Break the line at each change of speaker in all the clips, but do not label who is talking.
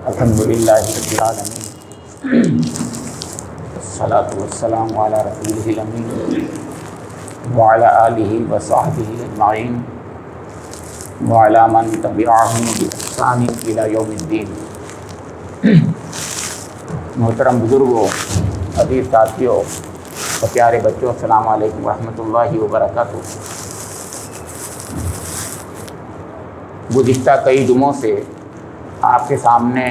الحمدللہ رب العالمین والصلاة والسلام علی رسولہ الامین وعلی آلہ وصحبہ اجمعین وعلی من تبعہم بإحسان الی یوم الدین۔ محترم بزرگوں، عزیز ساتھیوں اور پیارے بچوں، السلام علیکم ورحمۃ اللہ وبرکاتہ۔ گزشتہ کئی جمعوں سے آپ کے سامنے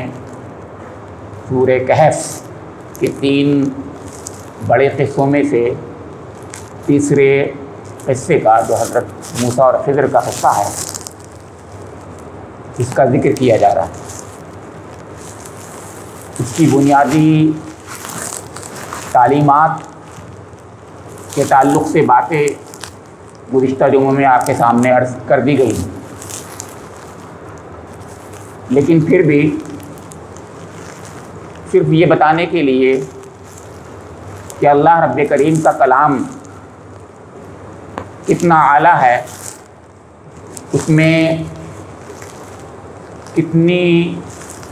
سورہ کہف کے 3 بڑے قصوں میں سے تیسرے قصے کا، جو حضرت موسیٰ اور خضر کا قصہ ہے، اس کا ذکر کیا جا رہا ہے۔ اس کی بنیادی تعلیمات کے تعلق سے باتیں گزشتہ جمعوں میں آپ کے سامنے عرض کر دی گئی، لیکن پھر بھی صرف یہ بتانے کے لیے کہ اللہ رب کریم کا کلام کتنا اعلیٰ ہے، اس میں کتنی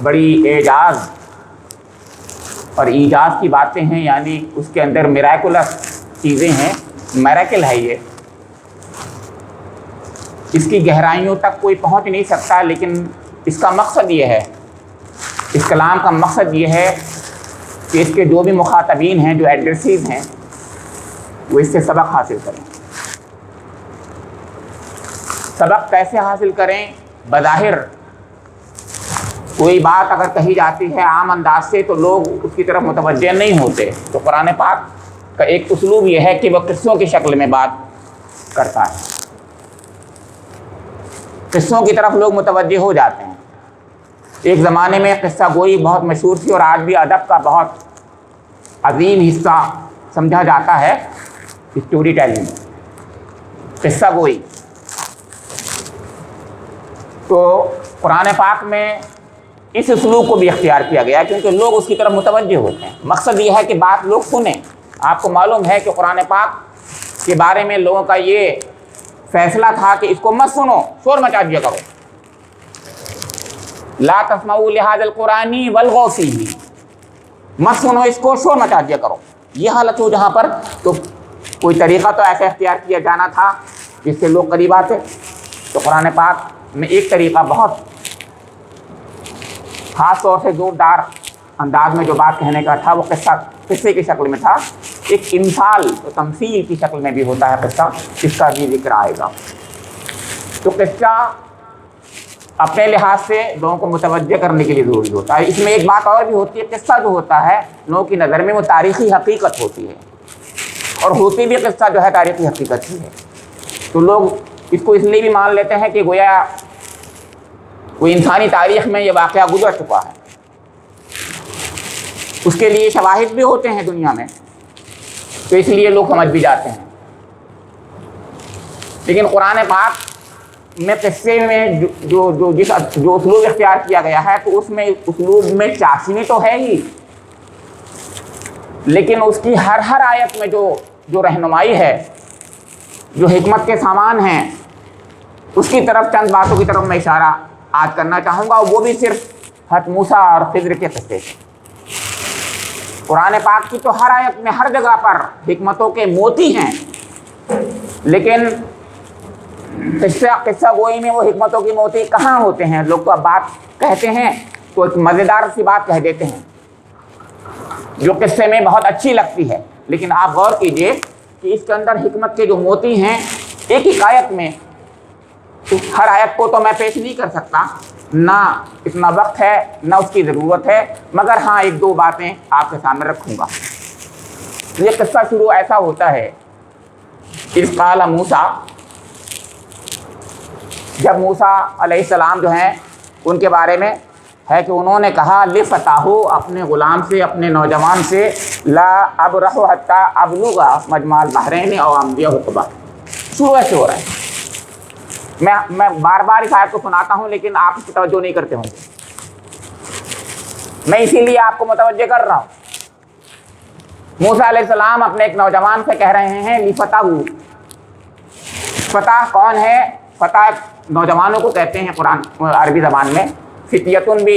بڑی اعجاز اور ایجاز کی باتیں ہیں، یعنی اس کے اندر میراکلس چیزیں ہیں، میراکل ہے یہ، اس کی گہرائیوں تک کوئی پہنچ نہیں سکتا۔ لیکن اس کا مقصد یہ ہے، اس کلام کا مقصد یہ ہے کہ اس کے جو بھی مخاطبین ہیں، جو ایڈریسیز ہیں، وہ اس سے سبق حاصل کریں۔ سبق کیسے حاصل کریں؟ بظاہر کوئی بات اگر کہی جاتی ہے عام انداز سے تو لوگ اس کی طرف متوجہ نہیں ہوتے، تو قرآن پاک کا ایک اسلوب یہ ہے کہ وہ قصوں کی شکل میں بات کرتا ہے، قصوں کی طرف لوگ متوجہ ہو جاتے ہیں۔ ایک زمانے میں قصہ گوئی بہت مشہور تھی، اور آج بھی ادب کا بہت عظیم حصہ سمجھا جاتا ہے اسٹوری ٹیلنگ، قصہ گوئی۔ تو قرآن پاک میں اس اسلوب کو بھی اختیار کیا گیا، کیونکہ لوگ اس کی طرف متوجہ ہوتے ہیں۔ مقصد یہ ہے کہ بات لوگ سنیں۔ آپ کو معلوم ہے کہ قرآن پاک کے بارے میں لوگوں کا یہ فیصلہ تھا کہ اس کو مت سنو، شور مچا دیا کرو، لا تسمعوا لهذا القرآن والغوا فیہ، مت سنو اس کو، شور مچا دیا کرو۔ یہ حالت ہو جہاں پر، تو کوئی طریقہ تو ایسا اختیار کیا جانا تھا جس سے لوگ قریب آتے۔ تو قرآن پاک میں ایک طریقہ بہت خاص طور سے زوردار انداز میں جو بات کہنے کا تھا، وہ قصے کی شکل میں تھا۔ ایک امثال و تمثیل کی شکل میں بھی ہوتا ہے قصہ، اس کا بھی ذکر آئے گا۔ تو قصہ اپنے لحاظ سے لوگوں کو متوجہ کرنے کے لیے ضروری ہوتا ہے۔ اس میں ایک بات اور بھی ہوتی ہے، قصہ جو ہوتا ہے لوگوں کی نظر میں وہ تاریخی حقیقت ہوتی ہے، اور ہوتی بھی قصہ جو ہے تاریخی حقیقت ہی ہے۔ تو لوگ اس کو اس لیے بھی مان لیتے ہیں کہ گویا کوئی انسانی تاریخ میں یہ واقعہ گزر چکا ہے، اس کے لیے شواہد بھی ہوتے ہیں دنیا میں، تو اس لیے لوگ سمجھ بھی جاتے ہیں۔ لیکن قرآن پاک میں قصے میں جو اسلوب اختیار کیا گیا ہے، تو اس میں اسلوب میں چاشنی تو ہے ہی، لیکن اس کی ہر آیت میں جو رہنمائی ہے، جو حکمت کے سامان ہیں، اس کی طرف چند باتوں کی طرف میں اشارہ آج کرنا چاہوں گا، وہ بھی صرف حضرت موسیٰ اور خضر کے قصے سے۔ قرآن پاک کی تو ہر آیت میں ہر جگہ پر حکمتوں کے موتی ہیں، لیکن قصہ گوئی میں وہ حکمتوں کی موتی کہاں ہوتے ہیں؟ لوگ تو اب بات کہتے ہیں تو ایک مزیدار سی بات کہہ دیتے ہیں جو قصے میں بہت اچھی لگتی ہے، لیکن آپ غور کیجئے کہ اس کے اندر حکمت کے جو موتی ہیں، ایک ایک آیت میں، ہر آیت کو تو میں پیش نہیں کر سکتا، نہ اتنا وقت ہے نہ اس کی ضرورت ہے، مگر ہاں 1-2 باتیں آپ کے سامنے رکھوں گا۔ یہ قصہ شروع ایسا ہوتا ہے، اذ قال موسیٰ، جب موسیٰ علیہ السلام جو ہیں ان کے بارے میں ہے کہ انہوں نے کہا لفتاہ، اپنے غلام سے، اپنے نوجوان سے، لا ابرح حتی ابلغ مجمع البحرین او امضی حقبہ۔ شروع ایسے ہو رہا ہے، میں بار بار اس آیت کو سناتا ہوں لیکن آپ اس کی توجہ نہیں کرتے ہوں گے، میں اسی لیے آپ کو متوجہ کر رہا ہوں۔ موسیٰ علیہ السلام اپنے ایک نوجوان سے کہہ رہے ہیں لفتاہ، فتح کون ہے؟ فتح نوجوانوں کو کہتے ہیں قرآن عربی زبان میں، فتیتن بھی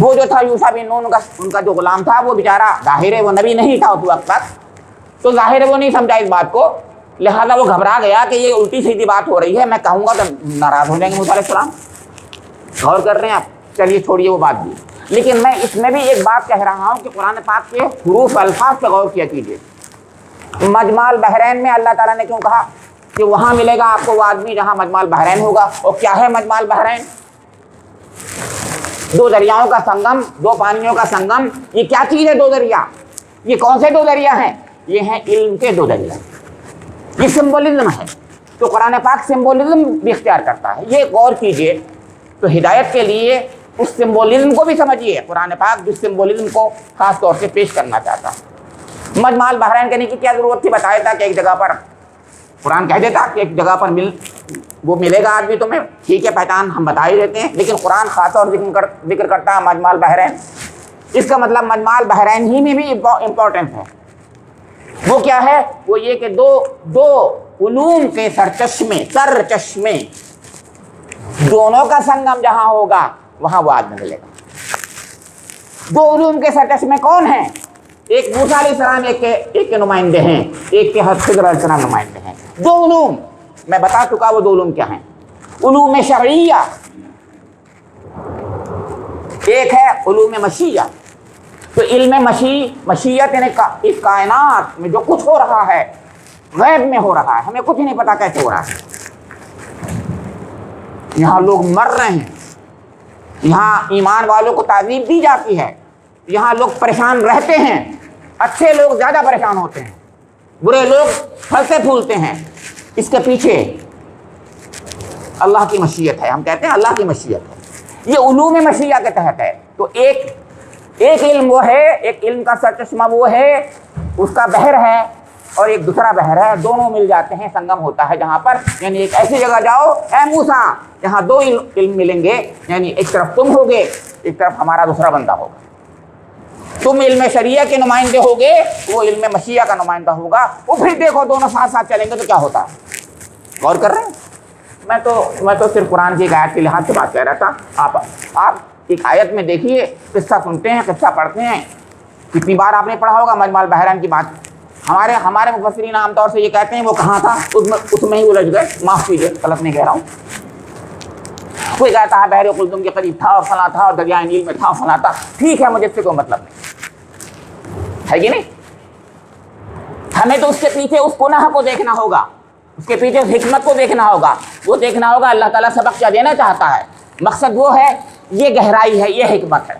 وہ جو تھا یوشع بن نون کا ان کا جو غلام تھا وہ بیچارہ ظاہر ہے وہ نبی نہیں تھا اس وقت تک، تو ظاہر ہے وہ نہیں سمجھا اس بات کو، لہذا وہ گھبرا گیا کہ یہ الٹی سیدھی بات ہو رہی ہے، میں کہوں گا تو ناراض ہو جائیں گے موسیٰ علیہ السلام. غور کر رہے ہیں آپ؟ چلیے چھوڑیے وہ بات بھی، لیکن میں اس میں بھی ایک بات کہہ رہا ہوں کہ قرآن پاک کے حروف الفاظ پہ غور کیا کیجیے. مجمع البحرین میں اللہ تعالیٰ نے کیوں کہا کہ وہاں ملے گا آپ کو وہ آدمی جہاں مجمع البحرین ہوگا؟ اور کیا ہے مجمع البحرین؟ دو دریاؤں کا سنگم، دو پانیوں کا سنگم. یہ کیا چیز ہے دو دریا؟ یہ کون سے دو دریا ہیں؟ یہ ہیں علم کے دو دریا. یہ سمبولزم ہے، تو قرآن پاک سمبولزم بھی اختیار کرتا ہے. یہ غور کیجئے تو ہدایت کے لیے اس سمبولزم کو بھی سمجھیے. قرآن پاک جس سمبولزم کو خاص طور سے پیش کرنا چاہتا ہے. مجمع البحرین کہنے کی کیا ضرورت تھی؟ بتایا تھا کہ ایک جگہ پر قرآن کہہ دیتا کہ ایک جگہ پر وہ ملے گا آدمی تمہیں، ٹھیک ہے پہچان ہم بتا ہی دیتے ہیں، لیکن قرآن خاص طور ذکر کرتا ہے مجمع البحرین. اس کا مطلب مجمع البحرین ہی میں بھی امپورٹنٹ ہے. وہ کیا ہے؟ وہ یہ کہ دو علوم کے سرچشمے دونوں کا سنگم جہاں ہوگا وہاں وہ آدمی ملے گا. دو علوم کے سرچشمے کون ہیں؟ ایک موسیٰ علیہ السلام ایک کے نمائندے ہیں، ایک کے خضر علیہ السلام نمائندے ہیں. دو علوم میں بتا چکا، وہ دو علوم کیا ہیں؟ علوم شرعیہ، ایک ہے علوم مشیہ. تو علم مشیت یعنی اس کائنات میں جو کچھ ہو رہا ہے غیب میں ہو رہا ہے، ہمیں کچھ نہیں پتا کیسے ہو رہا ہے. یہاں لوگ مر رہے ہیں، یہاں ایمان والوں کو تعذیب دی جاتی ہے، یہاں لوگ پریشان رہتے ہیں، اچھے لوگ زیادہ پریشان ہوتے ہیں، برے لوگ پھلتے پھولتے ہیں. اس کے پیچھے اللہ کی مشیت ہے. ہم کہتے ہیں اللہ کی مشیت ہے. یہ علوم مشیہ کے تحت ہے. تو ایک علم وہ ہے، ایک علم کا سرچشمہ وہ ہے، اس کا بحر ہے، اور ایک دوسرا بحر ہے. دونوں مل جاتے ہیں، سنگم ہوتا ہے جہاں پر، یعنی ایک ایسی جگہ جاؤ اے موسیٰ جہاں دو علم ملیں گے، یعنی ایک طرف تم ہوگے، ایک طرف ہمارا دوسرا بندہ ہوگا. تم علم شریعہ کے نمائندے ہوگے، وہ علم مشیہ کا نمائندہ ہوگا. وہ پھر دیکھو دونوں ساتھ ساتھ چلیں گے تو کیا ہوتا ہے. غور کر رہے ہیں؟ میں تو صرف قرآن کی ایک آیت کے لحاظ سے بات کہہ رہا تھا. آپ ایک آیت میں دیکھیے، قصہ سنتے ہیں، قصہ پڑھتے ہیں. کتنی بار آپ نے پڑھا ہوگا مجمع البحرین کی بات. ہمارے مفسرین عام طور سے یہ کہتے ہیں وہ کہاں تھا، اس میں ہی الجھ گئے. معاف کیجیے غلط نہیں کہہ رہا ہوں. کوئی کہتا ہے بحر قلزم کے قریب تھا اور فلاں تھا اور دریائے نیل میں تھا اور فلاں تھا. ٹھیک ہے، مجھے اس سے کوئی مطلب نہیں ہے کہ نہیں. ہمیں تو اس کے پیچھے اس گناہ کو دیکھنا ہوگا، اس کے پیچھے اس حکمت کو دیکھنا ہوگا. وہ دیکھنا ہوگا اللہ تعالیٰ سبق کیا دینا چاہتا ہے. مقصد وہ ہے، یہ گہرائی ہے، یہ حکمت ہے.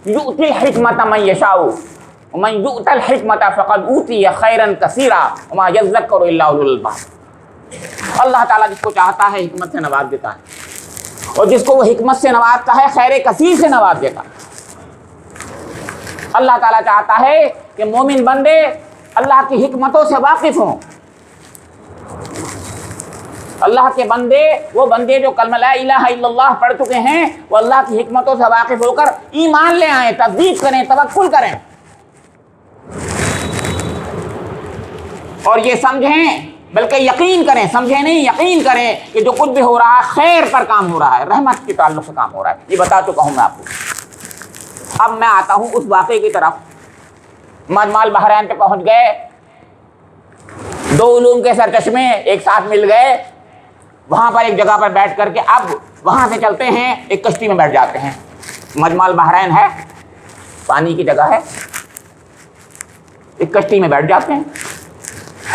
یؤتی الحکمۃ من یشاء ومن یؤت الحکمۃ فقد اوتی خیرا کثیرا وما یذکر الا اولو الالباب. اللہ تعالیٰ جس کو چاہتا ہے حکمت سے نواز دیتا ہے، اور جس کو وہ حکمت سے نوازتا ہے خیر کثیر سے نواز دیتا ہے. اللہ تعالیٰ چاہتا ہے کہ مومن بندے اللہ کی حکمتوں سے واقف ہوں. اللہ کے بندے، وہ بندے جو کلمہ لا الہ الا اللہ پڑھ چکے ہیں، وہ اللہ کی حکمتوں سے واقف ہو کر ایمان لے آئیں، تصدیق کریں، توکل کریں، اور یہ سمجھیں، بلکہ یقین کریں، سمجھیں نہیں یقین کریں کہ جو کچھ بھی ہو رہا ہے خیر پر کام ہو رہا ہے، رحمت کے تعلق سے کام ہو رہا ہے. یہ بتا چکا ہوں میں آپ کو. اب میں آتا ہوں اس واقعے کی طرف. مجمع البحرین پہ پہنچ گئے، دو علوم کے سرچشمے ایک ساتھ مل گئے. وہاں پر ایک جگہ پر بیٹھ کر کے اب وہاں سے چلتے ہیں، ایک کشتی میں بیٹھ جاتے ہیں. مجمع البحرین ہے، پانی کی جگہ ہے، ایک کشتی میں بیٹھ جاتے ہیں.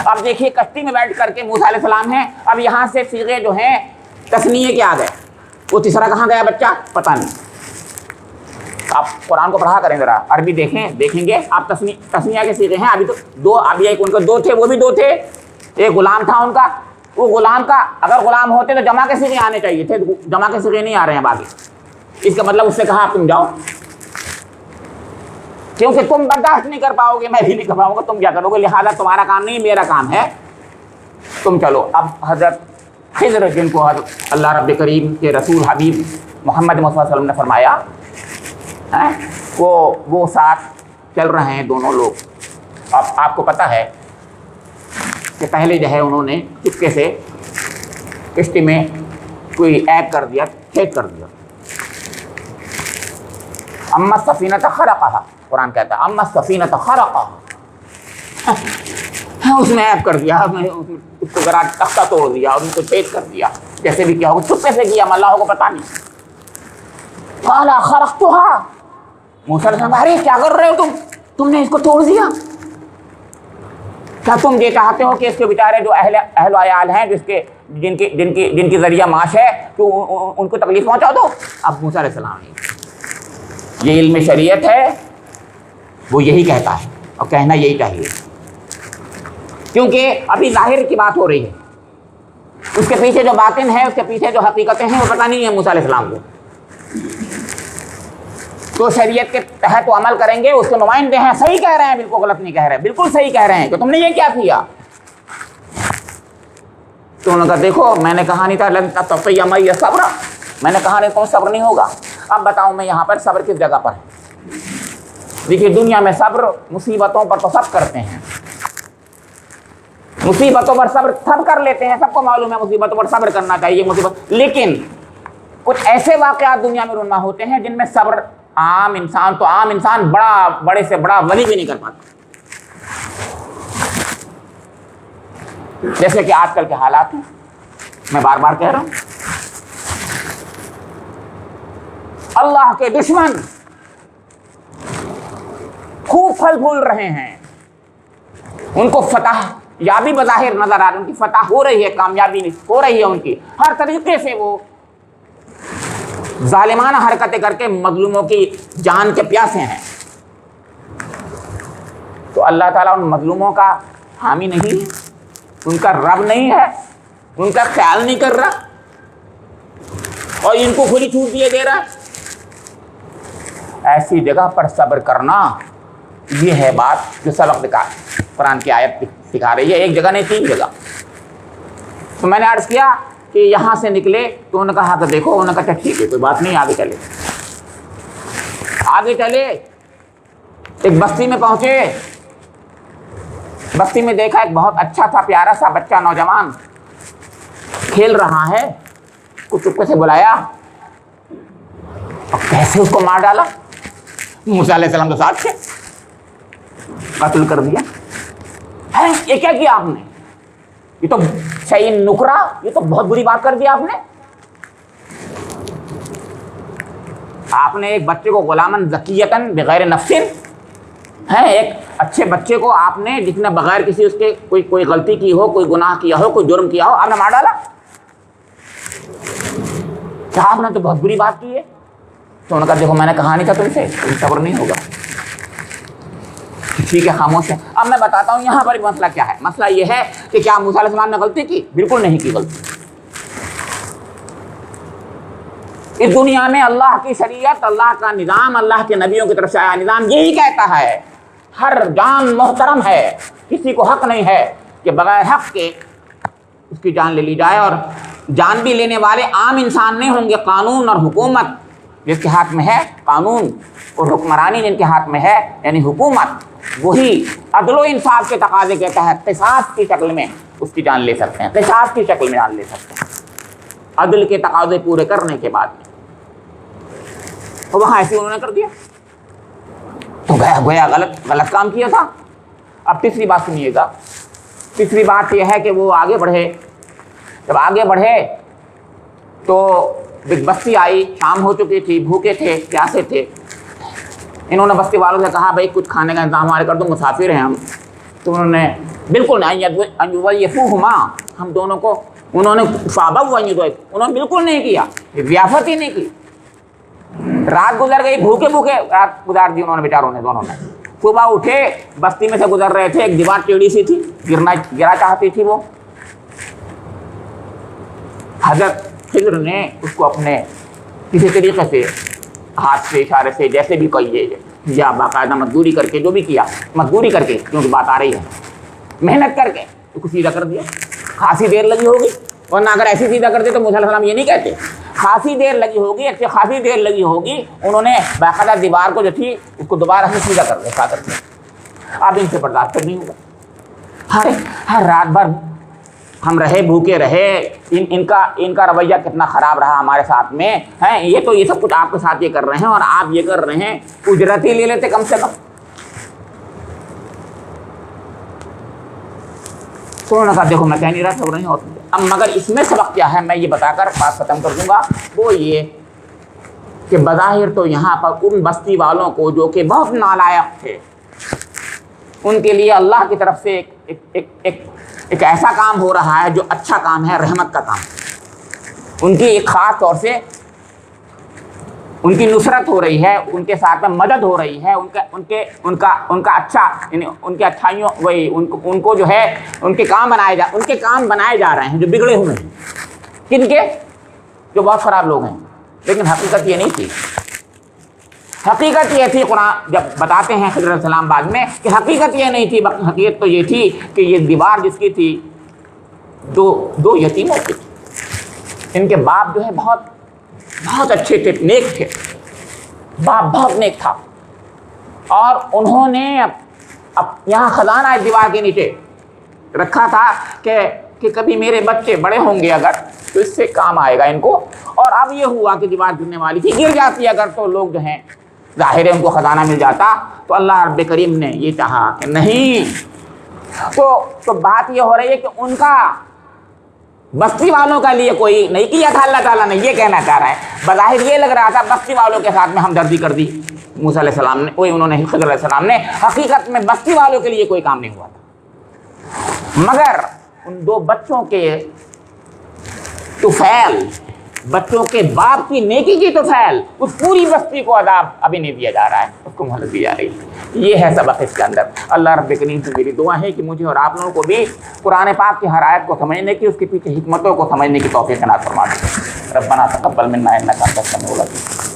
اب دیکھیے کشتی میں بیٹھ کر کے موسیٰ علیہ السلام ہیں. اب یہاں سے صیغے جو ہیں تثنیے کے آ گئے. وہ تیسرا کہاں گیا بچہ پتہ نہیں. آپ قرآن کو پڑھا کریں ذرا، عربی دیکھیں گے آپ. تثنیہ کے صیغے ہیں. ابھی تو دو، ابھی ایک ان کے دو تھے، وہ بھی دو تھے. ایک غلام تھا ان کا. وہ غلام کا اگر غلام ہوتے تو جمع کے صیغے آنے چاہیے تھے، جمع کے صیغے نہیں آ رہے ہیں باقی. اس کا مطلب اس سے کہا تم جاؤ، کیونکہ تم برداشت نہیں کر پاؤ گے، میں بھی نہیں کر پاؤں گا، تم کیا کرو گے، لہٰذا تمہارا کام نہیں میرا کام ہے، تم چلو. اب حضرت خضر، جن کو اللہ رب کریم کے رسول حبیب محمد مصطفیٰ صلی اللہ علیہ وسلم نے فرمایا، وہ ساتھ چل رہے ہیں دونوں لوگ. اب آپ کو پتہ ہے کہ پہلے جو ہے انہوں نے چپکے سے کشتی میں کوئی ایپ کر دیا، چھید کر دیا. اما السفینۃ خرقھا، قرآن کہتا ہے اما السفینۃ خرقھا، اس میں عیب کر دیا، اس کو ذرا تختہ توڑ دیا اور ان کو چھید کر دیا، جیسے بھی کیا ہوگا چپے سے کیا، اللہ کو پتہ نہیں. قال خرقتھا، موسیٰ علیہ السلام ارے کیا کر رہے ہو تم نے اس کو توڑ دیا. کیا تم یہ چاہتے ہو کہ اس کے بیچارے جو اہل و عیال ہیں جن کی ذریعہ معاش ہے تو ان کو تکلیف پہنچا دو؟ اب موسیٰ علیہ السلام یہ علم شریعت ہے، وہ یہی کہتا ہے اور کہنا یہی چاہیے، کیونکہ ابھی ظاہر کی بات ہو رہی ہے، اس کے پیچھے جو باطن ہے، اس کے پیچھے جو حقیقتیں ہیں وہ پتہ نہیں ہے موسیٰ علیہ السلام کو. تو شریعت کے تحت وہ عمل کریں گے، اس کے نمائندے ہیں، صحیح کہہ رہے ہیں، بالکل غلط نہیں کہہ رہے، بالکل صحیح کہہ رہے ہیں کہ تم نے یہ کیا کیا. تو انہوں نے کہا دیکھو میں نے کہا نہیں تھا لن تستطیع معی صبر، میں نے کہا نہیں تم صبر نہیں ہوگا. اب بتاؤں میں یہاں پر صبر کس جگہ پر ہے؟ دیکھیے دنیا میں صبر، مصیبتوں پر تو سب کرتے ہیں، مصیبتوں پر صبر سب کر لیتے ہیں، سب کو معلوم ہے مصیبتوں پر صبر کرنا چاہیے، مصیبت، لیکن کچھ ایسے واقعات دنیا میں رونما ہوتے ہیں جن میں صبر عام انسان بڑے سے بڑا ولی بھی نہیں کر پاتا. جیسے کہ آج کل کے حالات ہیں، میں بار بار کہہ رہا ہوں، اللہ کے دشمن خوب پھل پھول رہے ہیں، ان کو فتح یابی بظاہر نظر آ رہی، ان کی فتح ہو رہی ہے، کامیابی ہو رہی ہے ان کی، ہر طریقے سے وہ ظالمانہ حرکتیں کر کے مظلوموں کی جان کے پیاسے ہیں. تو اللہ تعالیٰ ان مظلوموں کا حامی نہیں ہے، ان کا رب نہیں ہے، ان کا خیال نہیں کر رہا اور ان کو کھلی چھوٹ دیے دے رہا. ایسی جگہ پر صبر کرنا، یہ ہے بات جو سبق دکھا قرآن کی آیت سکھا رہی ہے. ایک جگہ نہیں، 3 جگہ. تو میں نے عرض کیا کہ یہاں سے نکلے تو انہوں نے کہا کہ دیکھو، انہوں نے کہا ٹھیک ہے کوئی بات نہیں، آگے چلے. ایک بستی میں پہنچے، بستی میں دیکھا ایک بہت اچھا تھا، پیارا سا بچہ نوجوان کھیل رہا ہے، کچھ چپکے سے بلایا اور کیسے اس کو مار ڈالا. موسیٰ علیہ السلام تو ساتھ تھے، قتل کر دیا. یہ کیا کیا آپ نے؟ یہ تو صحیح نکرا، یہ تو بہت بری بات کر دیا آپ نے. آپ نے ایک بچے کو غلامن زکیتن بغیر نفس، ایک اچھے بچے کو آپ نے جس نے بغیر کسی اس کے کوئی غلطی کی ہو، کوئی گناہ کیا ہو، کوئی جرم کیا ہو، آپ نے مار ڈالا. کیا آپ نے تو بہت بری بات کی ہے. تو انہوں نے کہا دیکھو میں نے کہا نہیں تھا تم سے، صبر نہیں ہوگا. ٹھیک ہے خاموش ہے. اب میں بتاتا ہوں یہاں پر مسئلہ کیا ہے. مسئلہ یہ ہے کہ کیا موسیٰ علیہ السلام نے غلطی کی؟ بالکل نہیں کی غلطی. اس دنیا میں اللہ کی شریعت، اللہ کا نظام، اللہ کے نبیوں کی طرف سے آیا نظام یہی کہتا ہے ہر جان محترم ہے، کسی کو حق نہیں ہے کہ بغیر حق کے اس کی جان لے لی جائے. اور جان بھی لینے والے عام انسان نہیں ہوں گے، قانون اور حکومت جس کے ہاتھ میں ہے، قانون اور حکمرانی جن کے ہاتھ میں ہے یعنی حکومت، وہی عدل و انصاف کے تقاضے کے تحت قصاص کی شکل میں اس کی جان لے سکتے ہیں، قصاص کی شکل میں جان لے سکتے ہیں عدل کے تقاضے پورے کرنے کے بعد. تو وہاں ایسے انہوں نے کر دیا تو گویا غلط کام کیا تھا. اب تیسری بات سنیے گا. تیسری بات یہ ہے کہ وہ آگے بڑھے. جب آگے بڑھے تو ایک بستی آئی، شام ہو چکی تھی، بھوکے تھے، پیاسے تھے. انہوں نے بستی والوں سے کہا بھائی کچھ کھانے کا انتظام ہمارے کر دو، مسافر ہیں ہم. تو انہوں نے بالکل نہیں، ہم دونوں کو انہوں نے انہوں نے بالکل نہیں کیا، ضیافت ہی نہیں کی. رات گزر گئی، بھوکے رات گزار دی انہوں نے بیچاروں نے دونوں نے. صبح اٹھے، بستی میں سے گزر رہے تھے، ایک دیوار ٹیڑھی سی تھی، گرا چاہتی تھی وہ. حضرت خضر نے اس کو اپنے کسی طریقے سے ہاتھ سے اشارے سے جیسے بھی کہیے یا باقاعدہ مزدوری کر کے جو بھی کیا، مزدوری کر کے کیونکہ بات آ رہی ہے، محنت کر کے اس کو سیدھا کر دیا. خاصی دیر لگی ہوگی، ورنہ اگر ایسی سیدھا کرتے تو موسیٰ علیہ السلام یہ نہیں کہتے. خاصی دیر لگی ہوگی، اچھی خاصی دیر لگی ہوگی. انہوں نے باقاعدہ دیوار کو جو تھی اس کو دوبارہ سے سیدھا کر دیا. اب ان سے برداشت نہیں ہوگا. ہر رات بھر ہم رہے بھوکے رہے، ان کا رویہ کتنا خراب رہا ہمارے ساتھ میں ہیں، یہ سب کچھ آپ کے ساتھ یہ کر رہے ہیں اور آپ یہ کر رہے ہیں، اجرت ہی لے لیتے کم سے کم۔ تو انہوں نے کہا دیکھو میں کہہ نہیں رہا تھا نہیں ہوتا۔ اب مگر اس میں سبق کیا ہے میں یہ بتا کر بات ختم کر دوں گا، وہ یہ کہ بظاہر تو یہاں پر ان بستی والوں کو جو کہ بہت نالائق تھے، ان کے لیے اللہ کی طرف سے ایک ایسا کام ہو رہا ہے جو اچھا کام ہے، رحمت کا کام، ان کی ایک خاص طور سے ان کی نصرت ہو رہی ہے، ان کے ساتھ میں مدد ہو رہی ہے، ان کا اچھا یعنی ان کے اچھائیوں وہی ان کو جو ہے ان کے کام بنائے جا رہے ہیں جو بگڑے ہوئے ہیں، کن کے؟ جو بہت خراب لوگ ہیں۔ لیکن حقیقت یہ نہیں تھی، حقیقت یہ تھی، قرآن جب بتاتے ہیں خضر علیہ السلام بعد میں کہ حقیقت یہ نہیں تھی، حقیقت تو یہ تھی کہ یہ دیوار جس کی تھی دو یتیموں کی تھی، ان کے باپ جو ہے بہت اچھے تھے، نیک تھے، باپ بہت نیک تھا، اور انہوں نے اب یہاں خزانہ ہے دیوار کے نیچے رکھا تھا کہ کبھی میرے بچے بڑے ہوں گے اگر تو اس سے کام آئے گا ان کو، اور اب یہ ہوا کہ دیوار گرنے والی تھی، گر جاتی اگر تو لوگ جو ہیں ظاہر ہے ان کو خزانہ مل جاتا، تو اللہ رب کریم نے یہ چاہا کہ نہیں، تو بات یہ ہو رہی ہے کہ ان کا بستی والوں کے لیے کوئی نہیں کیا تھا، اللہ تعالیٰ نے یہ کہنا چاہ رہا ہے، بظاہر یہ لگ رہا تھا بستی والوں کے ساتھ میں ہمدردی کر دی موسیٰ علیہ السلام نے، انہوں نے خضر علیہ السلام نے، حقیقت میں بستی والوں کے لیے کوئی کام نہیں ہوا تھا، مگر ان دو بچوں کے طفیل، بچوں کے باپ کی نیکی کی طفیل، اس پوری بستی کو عذاب ابھی نہیں دیا جا رہا ہے، اس کو مہلت دی جا رہی ہے۔ یہ ہے سبق اس کے اندر۔ اللہ رب کریم سے میری دعا ہے کہ مجھے اور آپ لوگوں کو بھی قرآن پاک کی ہر آیت کو سمجھنے کی، اس کے پیچھے حکمتوں کو سمجھنے کی توفیق عنایت فرما دے۔ ربنا تقبل منا انک انت السمیع العلیم۔